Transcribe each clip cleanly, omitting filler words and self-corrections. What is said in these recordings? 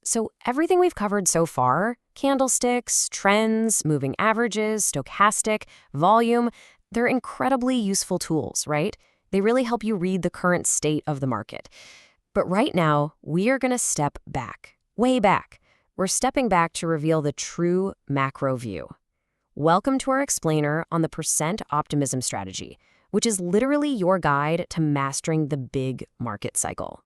So everything we've covered so far, candlesticks, trends, moving averages, stochastic, volume, they're incredibly useful tools, right? They really help you read the current state of the market. But right now, we are going to step back, way back. We're stepping back to reveal the true macro view. Welcome to our explainer on the percent optimism strategy, which is literally your guide to mastering the big market cycle.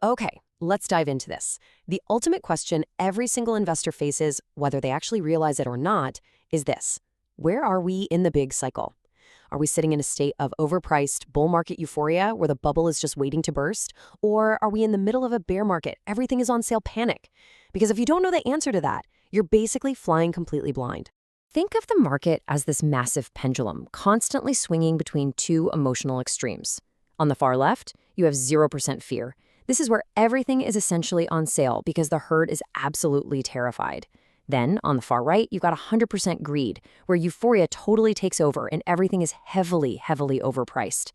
Okay, let's dive into this. The ultimate question every single investor faces, whether they actually realize it or not, is this: where are we in the big cycle? Are we sitting in a state of overpriced bull market euphoria where the bubble is just waiting to burst? Or are we in the middle of a bear market, everything is on sale panic? Because if you don't know the answer to that, you're basically flying completely blind. Think of the market as this massive pendulum, constantly swinging between two emotional extremes. On the far left, you have 0% fear. This is where everything is essentially on sale because the herd is absolutely terrified. Then, on the far right, you've got 100% greed, where euphoria totally takes over and everything is heavily, heavily overpriced.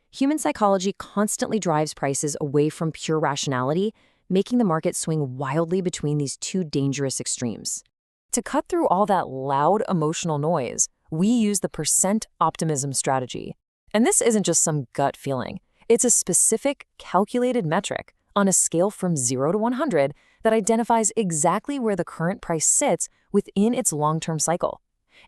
Human psychology constantly drives prices away from pure rationality, making the market swing wildly between these two dangerous extremes. To cut through all that loud emotional noise, we use the percent optimism strategy. And this isn't just some gut feeling. It's a specific, calculated metric on a scale from 0 to 100 that identifies exactly where the current price sits within its long-term cycle.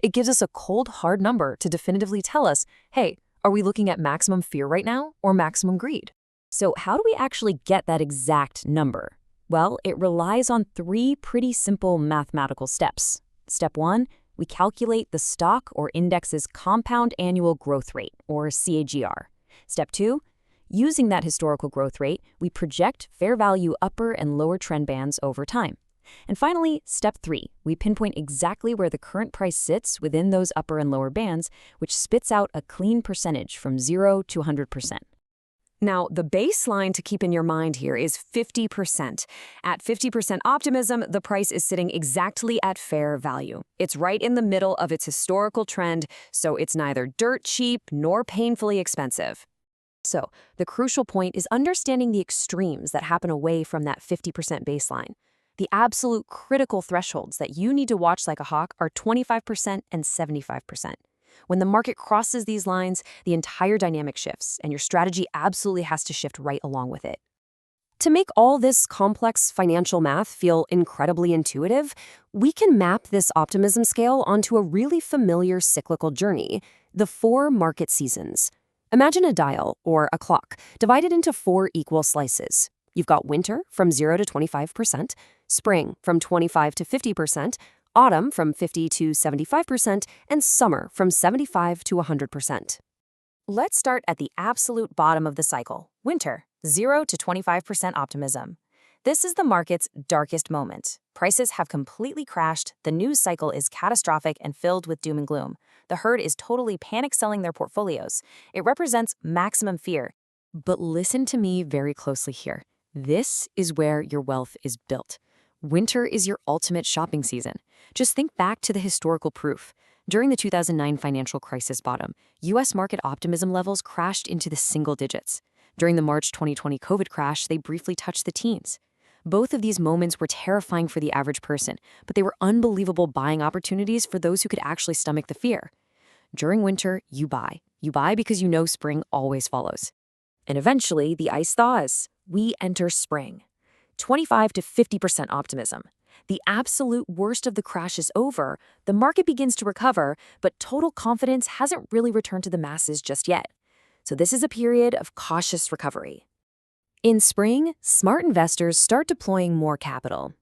It gives us a cold, hard number to definitively tell us, hey, are we looking at maximum fear right now or maximum greed? So how do we actually get that exact number? Well, it relies on three pretty simple mathematical steps. Step 1, we calculate the stock or index's compound annual growth rate, or CAGR. Step 2, using that historical growth rate, we project fair value upper and lower trend bands over time. And finally, step 3, we pinpoint exactly where the current price sits within those upper and lower bands, which spits out a clean percentage from 0 to 100%. Now, the baseline to keep in your mind here is 50%. At 50% optimism, the price is sitting exactly at fair value. It's right in the middle of its historical trend, so it's neither dirt cheap nor painfully expensive. So, the crucial point is understanding the extremes that happen away from that 50% baseline. The absolute critical thresholds that you need to watch like a hawk are 25% and 75%. When the market crosses these lines, the entire dynamic shifts, and your strategy absolutely has to shift right along with it. To make all this complex financial math feel incredibly intuitive, we can map this optimism scale onto a really familiar cyclical journey, the 4 market seasons. Imagine a dial, or a clock, divided into 4 equal slices. You've got winter from 0 to 25%, spring from 25 to 50%, autumn from 50 to 75%, and summer from 75 to 100%. Let's start at the absolute bottom of the cycle, winter, 0 to 25% optimism. This is the market's darkest moment. Prices have completely crashed, the news cycle is catastrophic and filled with doom and gloom. The herd is totally panic selling their portfolios. It represents maximum fear. But listen to me very closely here. This is where your wealth is built. Winter is your ultimate shopping season. Just think back to the historical proof. During the 2009 financial crisis bottom, U.S. market optimism levels crashed into the single digits. During the March 2020 COVID crash, they briefly touched the teens. Both of these moments were terrifying for the average person, but they were unbelievable buying opportunities for those who could actually stomach the fear. During winter, you buy. You buy because you know spring always follows. And eventually, the ice thaws. We enter spring. 25 to 50% optimism. The absolute worst of the crash is over, the market begins to recover, but total confidence hasn't really returned to the masses just yet. So this is a period of cautious recovery. In spring, smart investors start deploying more capital.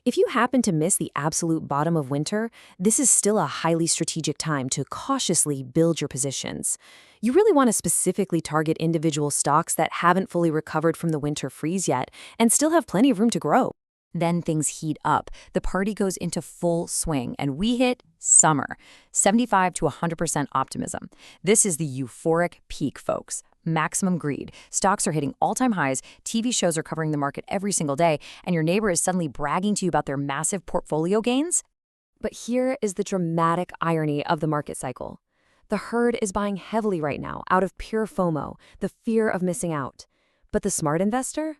If you happen to miss the absolute bottom of winter, this is still a highly strategic time to cautiously build your positions. You really want to specifically target individual stocks that haven't fully recovered from the winter freeze yet and still have plenty of room to grow. Then things heat up, the party goes into full swing, and we hit summer, 75 to 100% optimism. This is the euphoric peak, folks. Maximum greed. Stocks are hitting all-time highs, TV shows are covering the market every single day, and your neighbor is suddenly bragging to you about their massive portfolio gains. But here is the dramatic irony of the market cycle. The herd is buying heavily right now out of pure FOMO, the fear of missing out. But the smart investor?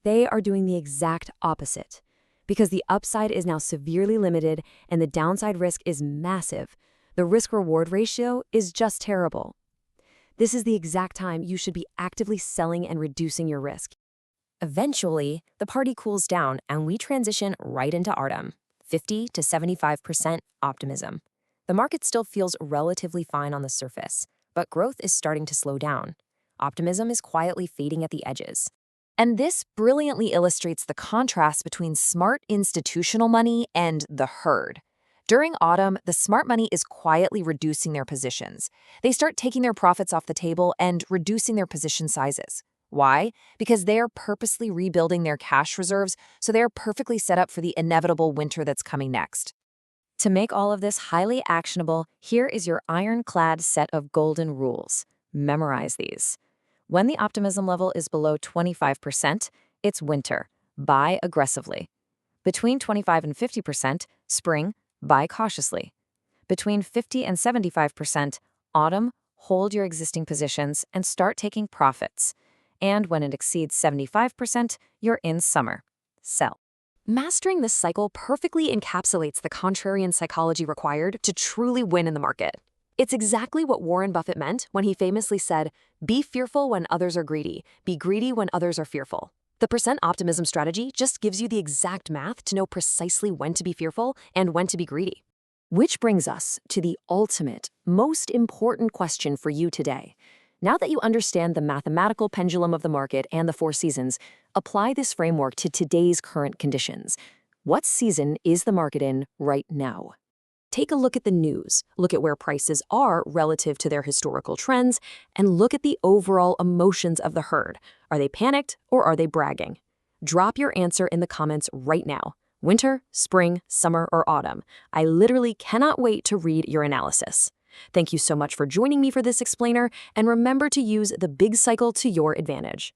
They are doing the exact opposite. because the upside is now severely limited and the downside risk is massive. The risk-reward ratio is just terrible. This is the exact time you should be actively selling and reducing your risk. Eventually, the party cools down and we transition right into autumn, 50 to 75% optimism. The market still feels relatively fine on the surface, but growth is starting to slow down. Optimism is quietly fading at the edges. And this brilliantly illustrates the contrast between smart institutional money and the herd. During autumn, the smart money is quietly reducing their positions. They start taking their profits off the table and reducing their position sizes. Why? Because they are purposely rebuilding their cash reserves, so they are perfectly set up for the inevitable winter that's coming next. To make all of this highly actionable, here is your ironclad set of golden rules. Memorize these. When the optimism level is below 25%, it's winter. Buy aggressively. Between 25 and 50%, spring. Buy cautiously. Between 50 and 75%, autumn. Hold your existing positions and start taking profits. And when it exceeds 75%, you're in summer. Sell. Mastering this cycle perfectly encapsulates the contrarian psychology required to truly win in the market. It's exactly what Warren Buffett meant when he famously said, "Be fearful when others are greedy. Be greedy when others are fearful." The percent optimism strategy just gives you the exact math to know precisely when to be fearful and when to be greedy. Which brings us to the ultimate, most important question for you today. Now that you understand the mathematical pendulum of the market and the 4 seasons, apply this framework to today's current conditions. What season is the market in right now? Take a look at the news, look at where prices are relative to their historical trends, and look at the overall emotions of the herd. Are they panicked or are they bragging? Drop your answer in the comments right now. Winter, spring, summer, or autumn. I literally cannot wait to read your analysis. Thank you so much for joining me for this explainer, and remember to use the big cycle to your advantage.